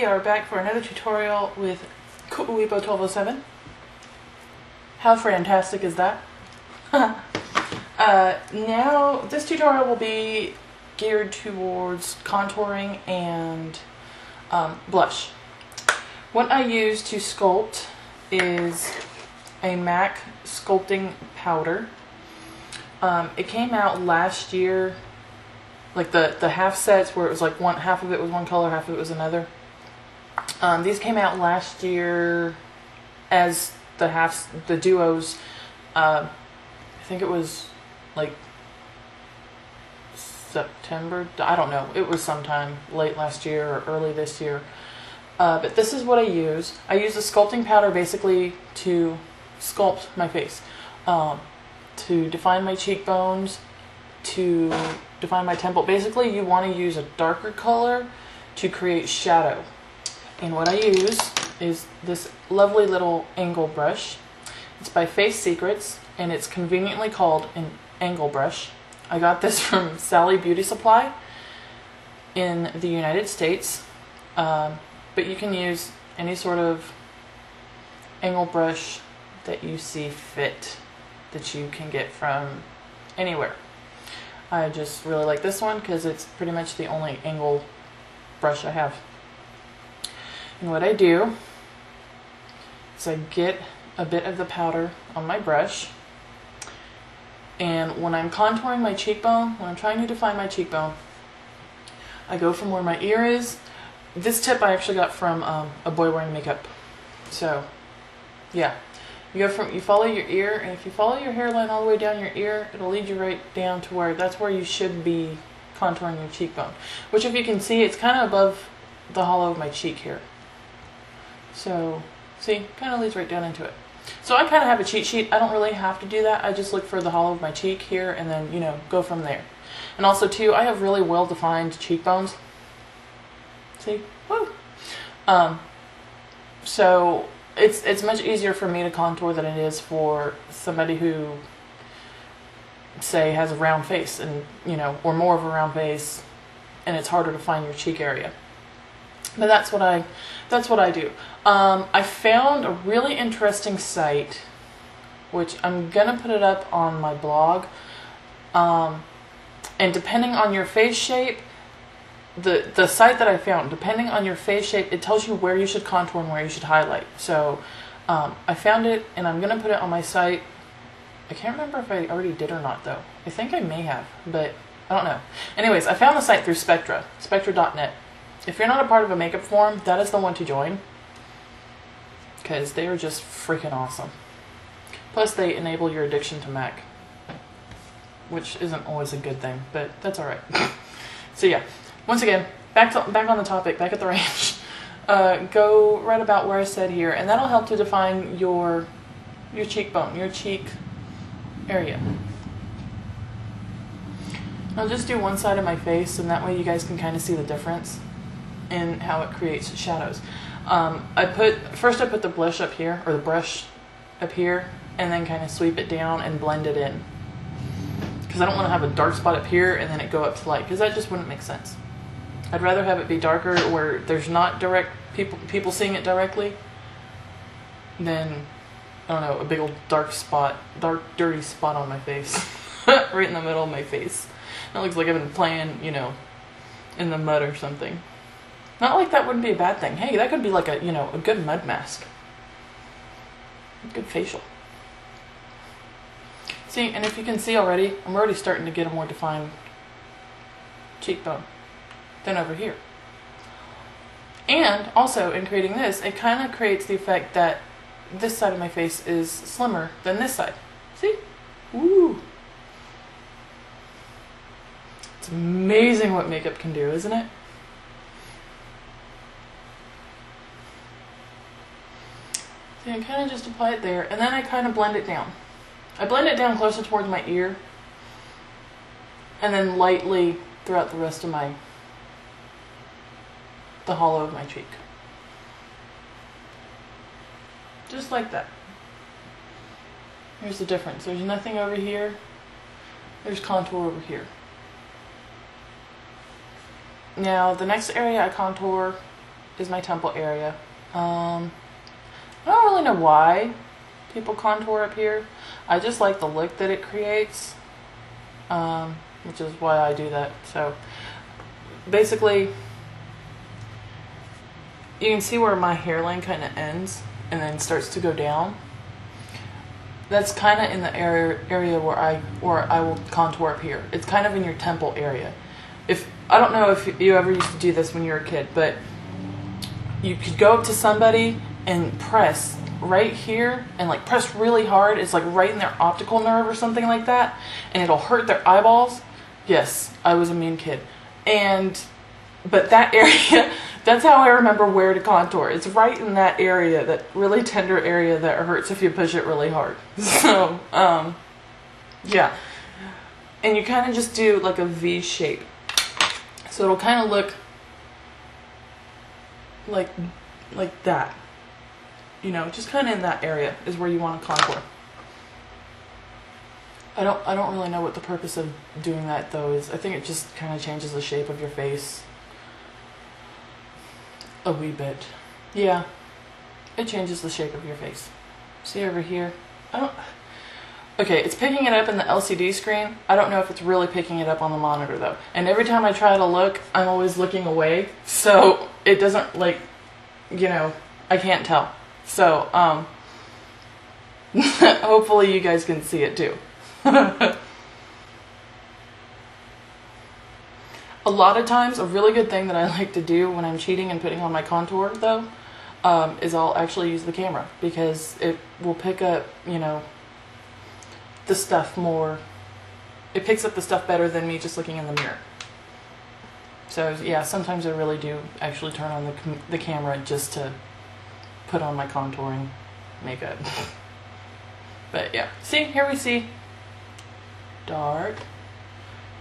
We are back for another tutorial with Loew 1207. How fantastic is that? Now, this tutorial will be geared towards contouring and blush. What I use to sculpt is a MAC sculpting powder. It came out last year, like the half sets where it was like half of it was one color, half of it was another. These came out last year as the duos. I think it was like September, I don't know, it was sometime late last year or early this year. But this is what I use. I use a sculpting powder basically to sculpt my face, to define my cheekbones, to define my temple. Basically, you want to use a darker color to create shadow. And what I use is this lovely little angle brush. It's by Face Secrets, and it's conveniently called an angle brush. I got this from Sally Beauty Supply in the United States. But you can use any sort of angle brush that you see fit, that you can get from anywhere. I just really like this one because it's pretty much the only angle brush I have. And what I do is I get a bit of the powder on my brush, and when I'm contouring my cheekbone, when I'm trying to define my cheekbone, I go from where my ear is. This tip I actually got from a boy wearing makeup. So, yeah. You follow your ear, and if you follow your hairline all the way down your ear, it'll lead you right down to that's where you should be contouring your cheekbone. Which, if you can see, it's kind of above the hollow of my cheek here. So, see, kind of leads right down into it. So I kind of have a cheat sheet. I don't really have to do that. I just look for the hollow of my cheek here, and then, go from there. And also, too, I have really well-defined cheekbones. See? Woo! So it's much easier for me to contour than it is for somebody who, say, has a round face and, or more of a round face, and it's harder to find your cheek area. But that's what I do. I found a really interesting site, which I'm gonna put it up on my blog. And depending on your face shape, the site that I found, depending on your face shape, it tells you where you should contour and where you should highlight. So I found it, and I'm going to put it on my site. I can't remember if I already did or not, though. I think I may have, but I don't know. Anyways, I found the site through Spectra.net. If you're not a part of a makeup forum, that is the one to join, because they are just freaking awesome. Plus, they enable your addiction to MAC, which isn't always a good thing, but that's all right. So yeah. Once again, back on the topic, back at the ranch. Go right about where I said here, and that'll help to define your cheekbone, your cheek area. I'll just do one side of my face, and that way you guys can kind of see the difference in how it creates shadows. First I put the blush up here, or the brush up here, and then kind of sweep it down and blend it in. Because I don't want to have a dark spot up here and then it go up to light, because that just wouldn't make sense. I'd rather have it be darker where there's not direct people seeing it directly than, I don't know, a big old dark dirty spot on my face. Right in the middle of my face. That looks like I've been playing, in the mud or something. Not like that wouldn't be a bad thing. Hey, that could be like a good mud mask. A good facial. See, and if you can see already, I'm already starting to get a more defined cheekbone than over here. And also, in creating this, it kind of creates the effect that this side of my face is slimmer than this side. See? Woo! It's amazing what makeup can do, isn't it? See, I kind of just apply it there, and then I kind of blend it down. I blend it down closer towards my ear, and then lightly throughout the rest of the hollow of my cheek. Just like that. Here's the difference. There's nothing over here. There's contour over here. Now, the next area I contour is my temple area. I don't really know why people contour up here. I just like the look that it creates, which is why I do that. So basically, you can see where my hairline kind of ends and then starts to go down. That's kind of in the area where I will contour up here. It's kind of in your temple area. I don't know if you ever used to do this when you were a kid, but you could go up to somebody and press right here and like press really hard. It's like right in their optical nerve or something like that, and it'll hurt their eyeballs. Yes, I was a mean kid. But that area, that's how I remember where to contour. It's right in that area, that really tender area that hurts if you push it really hard. So, yeah. And you kind of just do like a V shape. So it'll kind of look like that. You know, just kind of in that area is where you want to contour. I don't really know what the purpose of doing that though is. I think it just kind of changes the shape of your face a wee bit. Yeah, it changes the shape of your face. See over here? Okay, it's picking it up in the LCD screen. I don't know if it's really picking it up on the monitor though. And every time I try to look, I'm always looking away. So it doesn't I can't tell. So, hopefully you guys can see it too. A lot of times, a really good thing that I like to do when I'm cheating and putting on my contour though, is I'll actually use the camera because it will pick up, the stuff more. It picks up the stuff better than me just looking in the mirror. So yeah, sometimes I really do actually turn on the camera just to put on my contouring makeup. But yeah, see, here we see dark,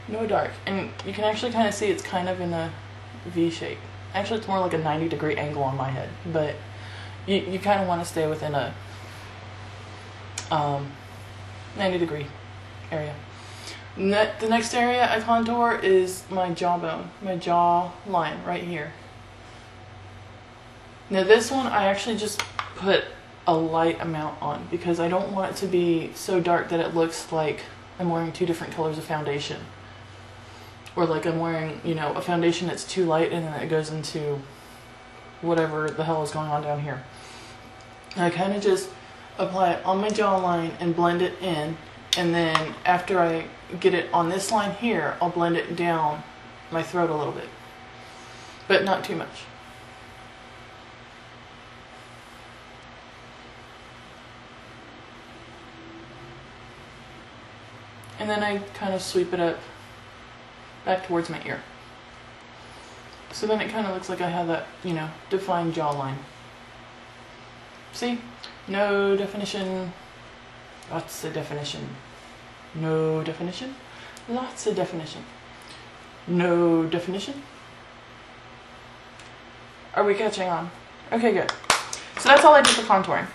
no dark, and you can actually kind of see it's kind of in a V shape. Actually, it's more like a 90-degree angle on my head, but you kind of want to stay within a 90-degree area. The next area I contour is my jawbone, my jaw line right here. Now this one I actually just put a light amount on because I don't want it to be so dark that it looks like I'm wearing two different colors of foundation. Or like I'm wearing, a foundation that's too light and then it goes into whatever the hell is going on down here. And I kind of just apply it on my jawline and blend it in, and then after I get it on this line here, I'll blend it down my throat a little bit, but not too much. And then I kind of sweep it up back towards my ear. So then it kind of looks like I have that, defined jawline. See? No definition. Lots of definition. No definition. Lots of definition. No definition. Are we catching on? Okay, good. So that's all I do for contouring.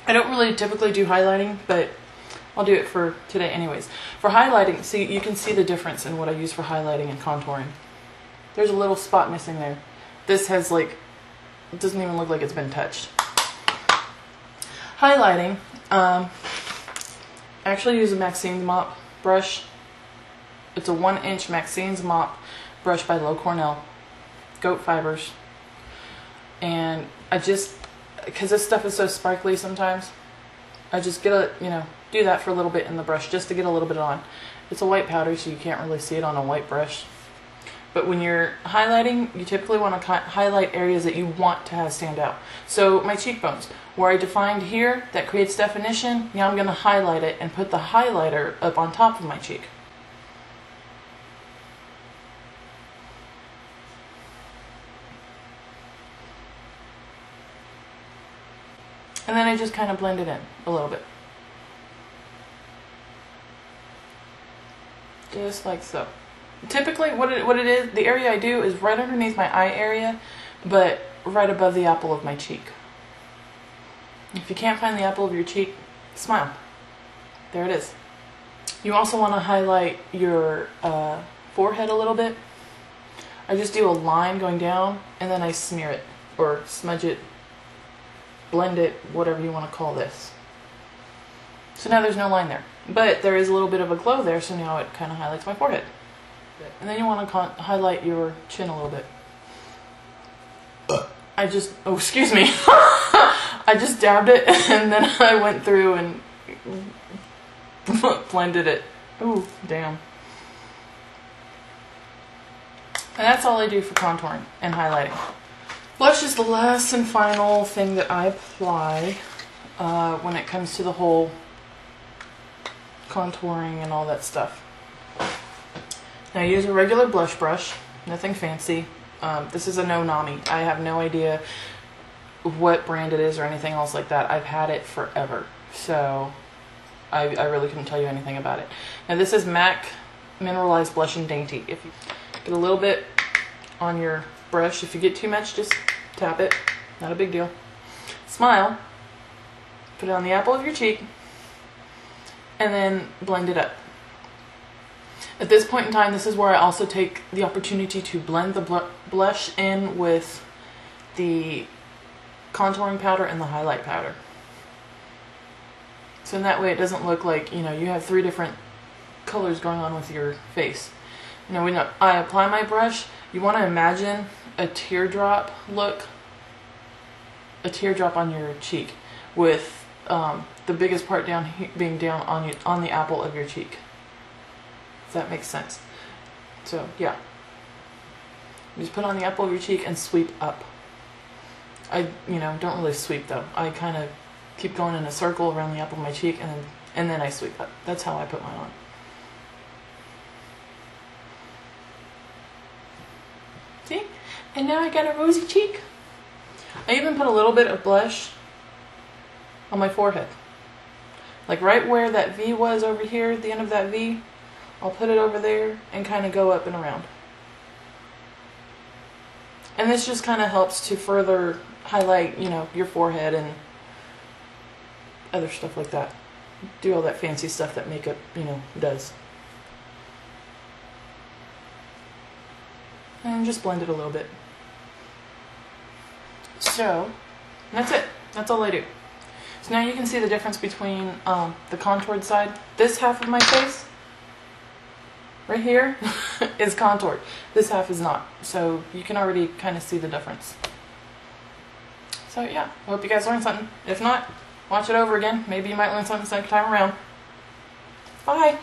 I don't really typically do highlighting, but I'll do it for today anyways. For highlighting, see, you can see the difference in what I use for highlighting and contouring. There's a little spot missing there. This has it doesn't even look like it's been touched. Highlighting, I actually use a Maxine's mop brush. It's a 1-inch Maxine's mop brush by Loew Cornell, goat fibers. And I just, because this stuff is so sparkly sometimes, I just get do that for a little bit in the brush just to get a little bit on. It's a white powder, so you can't really see it on a white brush. But when you're highlighting, you typically want to highlight areas that you want to have stand out. So my cheekbones, where I defined here, that creates definition, now I'm going to highlight it and put the highlighter up on top of my cheek. And then I just kind of blend it in a little bit. Just like so. Typically what it is, the area I do is right underneath my eye area, but right above the apple of my cheek. If you can't find the apple of your cheek, smile. There it is. You also want to highlight your forehead a little bit. I just do a line going down and then I smear it or smudge it, blend it, whatever you want to call this. So now there's no line there, but there is a little bit of a glow there, so now it kind of highlights my forehead. And then you want to highlight your chin a little bit. Oh, excuse me. I just dabbed it and then I went through and blended it. Ooh, damn. And that's all I do for contouring and highlighting. Blush is the last and final thing that I apply when it comes to the whole contouring and all that stuff. Now I use a regular blush brush, nothing fancy. This is a Noname. I have no idea what brand it is or anything else like that. I've had it forever, so I really couldn't tell you anything about it. Now this is MAC Mineralize Blush in Dainty. If you get a little bit on your brush, if you get too much, just tap it. Not a big deal. Smile. Put it on the apple of your cheek, and then blend it up. At this point in time, this is where I also take the opportunity to blend the blush in with the contouring powder and the highlight powder. So in that way it doesn't look like, you have 3 different colors going on with your face. When I apply my brush, you want to imagine a teardrop look, a teardrop on your cheek, with the biggest part being down on the apple of your cheek. If that makes sense. So yeah, you just put on the apple of your cheek and sweep up. I don't really sweep though. I kind of keep going in a circle around the apple of my cheek, and then I sweep up. That's how I put mine on. See? And now I got a rosy cheek. I even put a little bit of blush on my forehead. Like right where that V was over here, the end of that V, I'll put it over there and kind of go up and around. And this just kind of helps to further highlight, your forehead and other stuff like that. Do all that fancy stuff that makeup, does. And just blend it a little bit. So, that's it. That's all I do. So now you can see the difference between the contoured side. This half of my face, right here, is contoured. This half is not. So you can already kind of see the difference. So yeah, I hope you guys learned something. If not, watch it over again. Maybe you might learn something second time around. Bye!